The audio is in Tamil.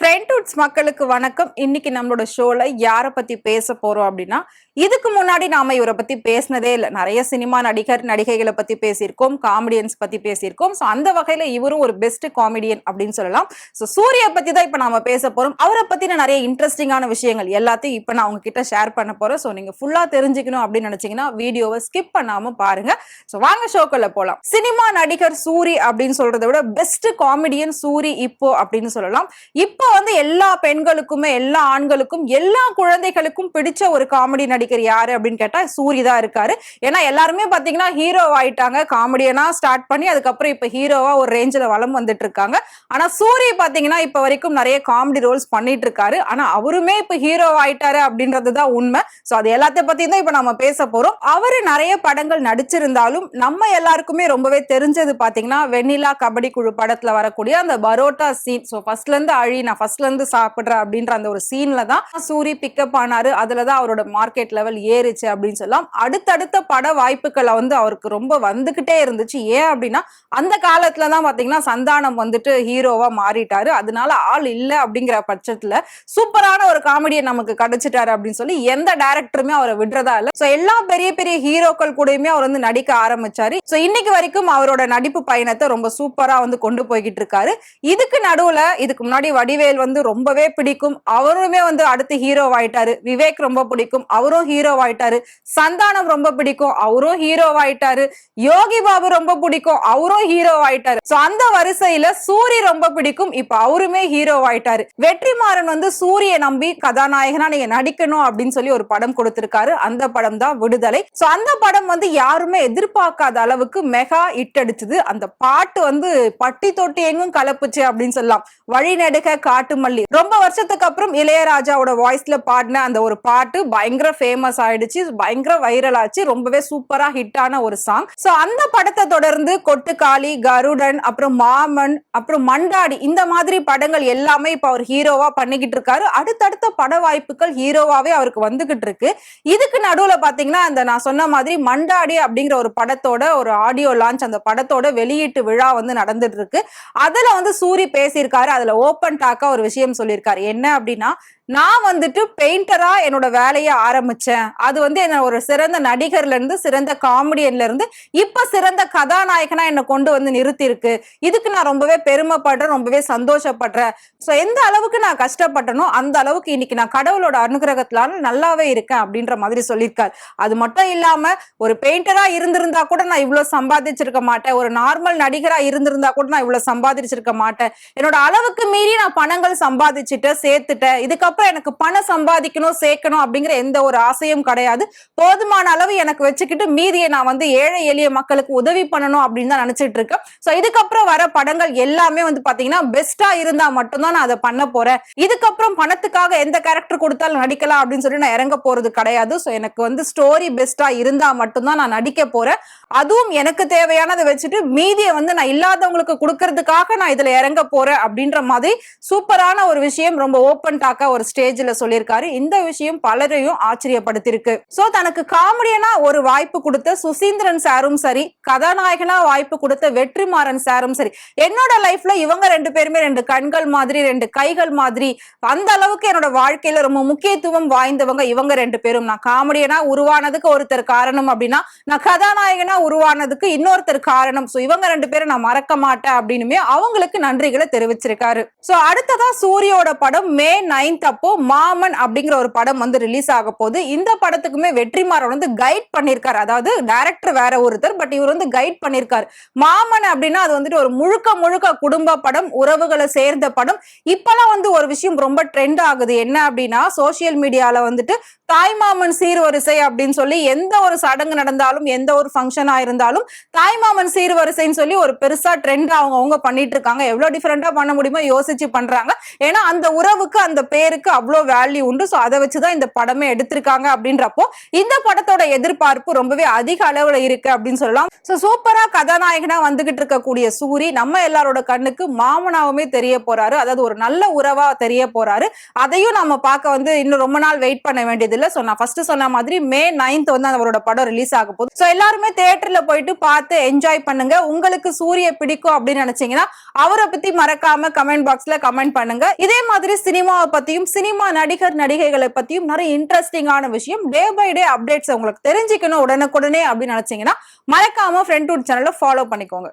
ஃப்ரெண்ட்வுட்ஸ் மக்களுக்கு வணக்கம். இன்னைக்கு நம்மளோட ஷோல யாரை பத்தி பேச போறோம் அப்படின்னா, இதுக்கு முன்னாடி நாம இவரை பத்தி பேசினதே இல்லை. நிறைய சினிமா நடிகர் நடிகைகளை பத்தி பேசியிருக்கோம், காமெடியன்ஸ் பத்தி பேசியிருக்கோம். ஸோ அந்த வகையில இவரும் ஒரு பெஸ்ட் காமெடியன் அப்படின்னு சொல்லலாம். ஸோ சூர்யா பத்தி தான் இப்ப நாம பேச போறோம். அவரை பத்தின நிறைய இன்ட்ரெஸ்டிங்கான விஷயங்கள் எல்லாத்தையும் இப்ப நான் உங்ககிட்ட ஷேர் பண்ண போறேன். ஸோ நீங்க ஃபுல்லா தெரிஞ்சுக்கணும் அப்படின்னு நினைச்சீங்கன்னா வீடியோவை ஸ்கிப் பண்ணாம பாருங்க. ஸோ வாங்க ஷோக்குள்ள போலாம். சினிமா நடிகர் சூரி அப்படின்னு சொல்றதை விட பெஸ்ட் காமெடியன் சூரி இப்போ அப்படின்னு சொல்லலாம். இப்போ வந்து எல்லா பெண்களுக்குமே, எல்லா ஆண்களுக்கும், எல்லா குழந்தைகளுக்கும் பிடிச்ச ஒரு காமெடி நடிகர் யாரு அப்படின்னு கேட்டா சூரி தான் இருக்காரு. ஏன்னா எல்லாருமே பாத்தீங்கன்னா ஹீரோ ஆயிட்டாங்க. காமெடியனா ஸ்டார்ட் பண்ணி அதுக்கப்புறம் இப்ப ஹீரோவா ஒரு ரேஞ்சில வளம் வந்துட்டு இருக்காங்க. ஆனா சூரி பாத்தீங்கன்னா இப்ப வரைக்கும் நிறைய காமெடி ரோல்ஸ் பண்ணிட்டு இருக்காரு. ஆனா அவருமே இப்ப ஹீரோ ஆயிட்டாரு அப்படின்றதுதான் உண்மை. சோ அது எல்லாத்தையும் பத்தி தான் இப்ப நம்ம பேச போறோம். அவரு நிறைய படங்கள் நடிச்சிருந்தாலும் நம்ம எல்லாருக்குமே ரொம்பவே தெரிஞ்சது பாத்தீங்கன்னா வெண்ணிலா கபடி குழு படத்துல வரக்கூடிய அந்த பரோட்டா சீன். சோ ஃபர்ஸ்ட்ல இருந்து நான் ஃபர்ஸ்ட்ல இருந்து சாப்பிடுறேன் அப்படின்ற அந்த ஒரு சீன்ல தான் சூரி பிக்கப் ஆனாரு. அதுலதான் அவரோட மார்க்கெட் லெவல் ஏறிச்சு அப்படின்னு சொல்லலாம். அடுத்தடுத்த பட வாய்ப்புகளை வந்து அவருக்கு ரொம்ப வந்துகிட்டே இருந்துச்சு. ஏன் அப்படின்னா அந்த காலத்துலதான் பாத்தீங்கன்னா சந்தானம் வந்துட்டு ஹீரோவா மாறிட்டாரு. அதனால ஆள் இல்ல அப்படிங்கிற பட்சத்துல சூப்பரான ஒரு காமெடியை நமக்கு கிடைச்சிட்டாரு அப்படின்னு சொல்லி எந்த டைரக்டருமே அவரை விடுறதா இல்ல. சோ எல்லா பெரிய பெரிய ஹீரோக்கள் கூடயுமே அவர் வந்து நடிக்க ஆரம்பிச்சாரு. சோ இன்னைக்கு வரைக்கும் அவரோட நடிப்பு பயணத்தை ரொம்ப சூப்பரா வந்து கொண்டு போய்கிட்டு இருக்காரு. இதுக்கு நடுவுல இதுக்கு முன்னாடி வடிவேல் வந்து ரொம்பவே பிடிக்கும், அவருமே வந்து அடுத்து ஹீரோ ஆயிட்டாரு. விவேக் ரொம்ப பிடிக்கும், அவரும் ஹீரோ ஆயிட்டாரு. சந்தானம் ரொம்ப பிடிக்கும், அவரும் ஹீரோ ஆயிட்டாரு. யோகி பாபு ரொம்ப பிடிக்கும், அவரும் ஹீரோ ஆயிட்டாரு. சோ அந்த வரிசையில சூரி ரொம்ப பிடிக்கும், இப்ப அவருமே ஹீரோ ஆயிட்டாரு. வெற்றிமாறன் வந்து சூரிய நம்பி கதாநாயகனா நீங்க நடிக்கணும் அப்படின்னு சொல்லி ஒரு படம் கொடுத்திருக்காரு. அந்த படம் தான் விடுதலை. சோ அந்த படம் வந்து யாருமே எதிர்பார்க்காத அளவுக்கு மெகா ஹிட் அடிச்சது. அந்த பாட்டு வந்து பட்டி தொட்டி எங்கும் கலப்புச்சு அப்படின்னு சொல்லலாம். வழிநெடுக காட்டு மல்லி ரொம்ப வருஷத்துக்கு அப்புறம் இளையராஜாவோட வாய்ஸ்ல பாடின அந்த ஒரு பாட்டு பயங்கர ஃபேமஸ் ஆயிடுச்சு, பயங்கர வைரல் ஆச்சு, ரொம்பவே சூப்பரா ஹிட் ஆன ஒரு சாங். சோ அந்த படத்தை தொடர்ந்து கொட்டுக்காளி, கருடன், அப்புறம் மாமன், அப்புறம் மண்டாடி, இந்த மாதிரி படங்கள் எல்லாமே இப்ப அவர் ஹீரோவா பண்ணிக்கிட்டு இருக்காரு. அடுத்தடுத்த பட வாய்ப்புகள் ஹீரோவாவே அவருக்கு வந்துகிட்டு இருக்கு. இதுக்கு நடுவுல பாத்தீங்கன்னா அந்த நான் சொன்ன மாதிரி மண்டாடி அப்படிங்கிற ஒரு படத்தோட ஒரு ஆடியோ லான்ச், அந்த படத்தோட வெளியீட்டு விழா வந்து நடந்துட்டு இருக்கு. அதுல வந்து சூரி பேசியிருக்காரு. அதுல ஓபன் டாக்கா ஒரு விஷயம் சொல்லியிருக்காரு. என்ன அப்படின்னா, நான் வந்துட்டு பெயிண்டரா என்னோட வேலையை ஆரம்பிச்சேன். அது வந்து என்ன ஒரு சிறந்த நடிகர்ல இருந்து, சிறந்த காமெடியன்ல இருந்து இப்ப சிறந்த கதாநாயகனா என்ன கொண்டு வந்து நிறுத்தி இருக்கு. இதுக்கு நான் ரொம்பவே பெருமைப்படுறேன், ரொம்பவே சந்தோஷப்படுறேன். சோ எந்த அளவுக்கு நான் கஷ்டப்பட்டனோ அந்த அளவுக்கு இன்னைக்கு நான் கடவுளோட அனுகிரகத்தினால நல்லாவே இருக்கேன் அப்படின்ற மாதிரி சொல்லியிருக்காரு. அது மட்டும் இல்லாம ஒரு பெயிண்டரா இருந்திருந்தா கூட நான் இவ்வளவு சம்பாதிச்சிருக்க மாட்டேன், ஒரு நார்மல் நடிகரா இருந்திருந்தா கூட நான் இவ்வளவு சம்பாதிச்சிருக்க மாட்டேன். என்னோட அளவுக்கு மீறி நான் பணங்கள் சம்பாதிச்சுட்டு சேர்த்துட்டேன். இதுக்கப்புறம் எனக்கு பணம் சம்பாதிக்கணும், சேர்க்கணும் அப்படிங்கிற எந்த ஒரு ஆசையும் கிடையாது. போதுமான அளவு எனக்கு வச்சுக்கிட்டு மீதியை நான் வந்து ஏழை எளிய மக்களுக்கு உதவி பண்ணணும் அப்படின்னு தான் நினைச்சிட்டு இருக்கேன். சோ இதுக்கப்புறம் வர படங்கள் எல்லாமே வந்து பாத்தீங்கன்னா பெஸ்டா இருந்தா மட்டும்தான் நான் அதை பண்ண போறேன். இதுக்கப்புறம் பணத்துக்காக எந்த கேரக்டர் கொடுத்தாலும் நடிக்கலாம் அப்படின்னு சொல்லி நான் இறங்க போறது கிடையாது. சோ எனக்கு வந்து ஸ்டோரி பெஸ்டா இருந்தா மட்டும்தான் நான் நடிக்க போறேன். அதுவும் எனக்கு தேவையானதை வச்சுட்டு மீதியை வந்து நான் இல்லாதவங்களுக்கு கொடுக்கறதுக்காக நான் இதுல இறங்க போறேன் அப்படின்ற மாதிரி சூப்பரான ஒரு விஷயம் ரொம்ப ஓப்பன் டாக்கா ஒரு ஸ்டேஜ்ல சொல்லியிருக்காரு. இந்த விஷயம் பலரையும் ஆச்சரியப்படுத்திருக்கு. சோ தனக்கு காமெடியனா ஒரு வாய்ப்பு கொடுத்த சுசீந்திரன் சாரும் சரி, கதாநாயகனா வாய்ப்பு கொடுத்த வெற்றிமாறன் சாரும் சரி, என்னோட லைஃப்ல இவங்க ரெண்டு பேருமே ரெண்டு கண்கள் மாதிரி, ரெண்டு கைகள் மாதிரி, அந்த அளவுக்கு என்னோட வாழ்க்கையில ரொம்ப முக்கியத்துவம் வாய்ந்தவங்க இவங்க ரெண்டு பேரும். நான் காமெடியனா உருவானதுக்கு ஒருத்தர் காரணம் அப்படின்னா, நான் கதாநாயகனா உருவானதுக்கு இன்னொருத்தர் காரணம். சோ இவங்க ரெண்டு பேரும் நான் மறக்க மாட்டேன் அப்படின்னுமே அவங்களுக்கு நன்றிகளை தெரிவிச்சிருக்காரு. சோ அடுத்ததா சூரியோட படம் மே 9th அப்போ மாமன் அப்படிங்கிற ஒரு படம் வந்து ரிலீஸ் ஆக போகுது. இந்த படத்துக்குமே வெற்றிமாறன் வந்து கைட் பண்ணிருக்காரு. அதாவது டைரக்டர் வேற ஒருத்தர், பட் இவர் வந்து கைட் பண்ணிருக்காரு. மாமன் அப்படின்னா அது வந்துட்டு ஒரு முழுக்க முழுக்க குடும்ப படம், உறவுகளை சேர்ந்த படம். இப்பெல்லாம் வந்து ஒரு விஷயம் ரொம்ப ட்ரெண்ட் ஆகுது. என்ன அப்படின்னா சோசியல் மீடியால வந்துட்டு தாய்மாமன் சீர்வரிசை அப்படின்னு சொல்லி எந்த ஒரு சடங்கு நடந்தாலும், எந்த ஒரு ஃபங்க்ஷனா இருந்தாலும் தாய்மாமன் சீர்வரிசைன்னு சொல்லி ஒரு பெருசா ட்ரெண்ட் அவங்க பண்ணிட்டு இருக்காங்க. எவ்வளவு டிஃபரெண்டா பண்ண முடியுமோ யோசிச்சு பண்றாங்க. ஏன்னா அந்த உறவுக்கு, அந்த பேருக்கு அவ்வளவு வேல்யூ உண்டு. சோ அதை வச்சுதான் இந்த படமே எடுத்திருக்காங்க. அப்படின்றப்போ இந்த படத்தோட எதிர்பார்ப்பு ரொம்பவே அதிக அளவுல இருக்கு அப்படின்னு சொல்லலாம். சோ சூப்பரா கதாநாயகனா வந்துகிட்டு இருக்கக்கூடிய சூரி நம்ம எல்லாரோட கண்ணுக்கு மாமனாவுமே தெரிய போறாரு. அதாவது ஒரு நல்ல உறவா தெரிய போறாரு. அதையும் நம்ம பார்க்க வந்து இன்னும் ரொம்ப நாள் வெயிட் பண்ண வேண்டியது இல்ல. சோ நான் ஃபர்ஸ்ட் சொன்ன மாதிரி மே 9th வந்து அவரோட படம் ரிலீஸ் ஆக போகுது. சோ எல்லாருமே தியேட்டர்ல போயிட்டு பார்த்து என்ஜாய் பண்ணுங்க. உங்களுக்கு சூரிய பிடிக்கும் அப்படின்னு நினைச்சீங்கன்னா அவரை பத்தி மறக்காம கமெண்ட் பாக்ஸ்ல கமெண்ட் ஜாயின் பண்ணுங்க. இதே மாதிரி சினிமாவை பத்தியும் சினிமா நடிகர் நடிகைகளை பத்தியும் நிறைய இன்ட்ரெஸ்டிங்கான விஷயம் டே பை டே அப்டேட்ஸ் உங்களுக்கு தெரிஞ்சுக்கணும் உடனுக்குடனே அப்படின்னு நினைச்சீங்கன்னா மறக்காம ஃப்ரெண்ட்வுட் சேனலை ஃபாலோ பண்ணிக்கோங்க.